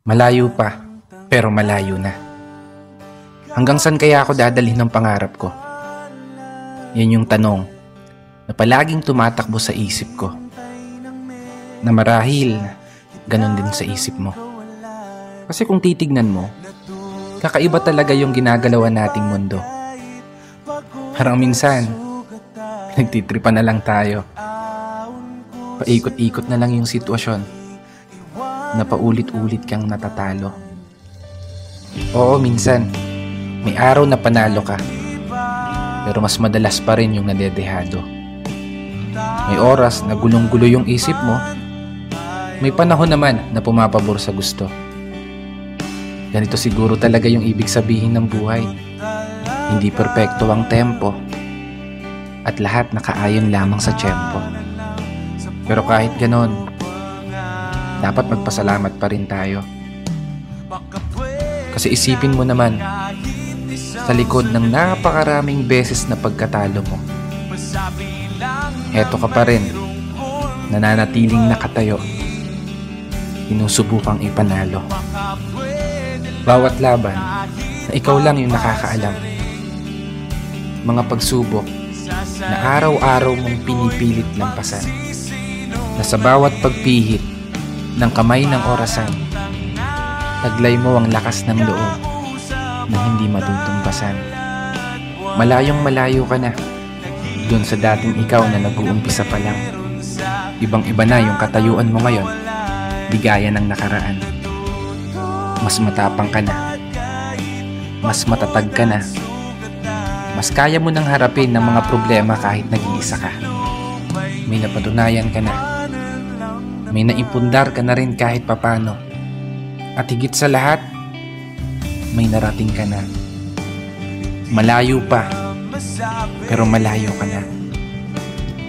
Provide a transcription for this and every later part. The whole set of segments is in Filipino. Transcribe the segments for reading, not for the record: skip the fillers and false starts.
Malayo pa, pero malayo na. Hanggang saan kaya ako dadalhin ng pangarap ko? Yan yung tanong na palaging tumatakbo sa isip ko. Na marahil, ganun din sa isip mo. Kasi kung titignan mo, kakaiba talaga yung ginagalawan nating mundo. Parang minsan, nagtitripan na lang tayo. Paikot-ikot na lang yung sitwasyon na paulit-ulit kang natatalo. Oo, minsan, may araw na panalo ka, pero mas madalas pa rin yung nadedehado. May oras na gulong-gulo yung isip mo, may panahon naman na pumapabor sa gusto. Ganito siguro talaga yung ibig sabihin ng buhay. Hindi perpekto ang tempo, at lahat nakaayon lamang sa tiyempo. Pero kahit ganon, dapat magpasalamat pa rin tayo. Kasi isipin mo naman, sa likod ng napakaraming beses na pagkatalo mo, eto ka pa rin, nananatiling nakatayo, sinusubukang ipanalo. Bawat laban na ikaw lang yung nakakaalam. Mga pagsubok na araw-araw mong pinipilit lampasan, na sa bawat pagpihit ng kamay ng orasan, taglay mo ang lakas ng loob na hindi matutumbasan. Malayong malayo ka na dun sa dating ikaw na nag-uumpisa pa lang. Ibang iba na yung katayuan mo ngayon, di gaya ng nakaraan. Mas matapang ka na, mas matatag ka na, mas kaya mo nang harapin ng mga problema kahit nag-iisa ka. May napatunayan ka na, may naipundar ka na rin kahit papano. At higit sa lahat, may narating ka na. Malayo pa, pero malayo ka na.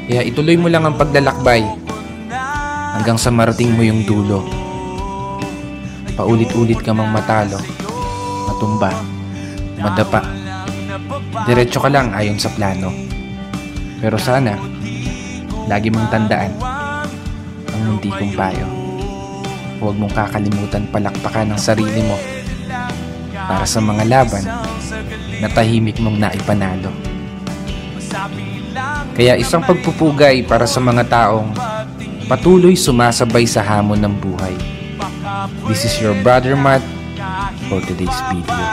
Kaya ituloy mo lang ang paglalakbay hanggang sa marating mo yung dulo. Paulit-ulit ka mang matalo, matumba, madapa. Diretso ka lang ayon sa plano. Pero sana, lagi mong tandaan ang munti kong payo. Huwag mong kakalimutan palakpakan ang sarili mo para sa mga laban na tahimik mong naipanalo. Kaya isang pagpupugay para sa mga taong patuloy sumasabay sa hamon ng buhay. This is your brother Matt for today's video.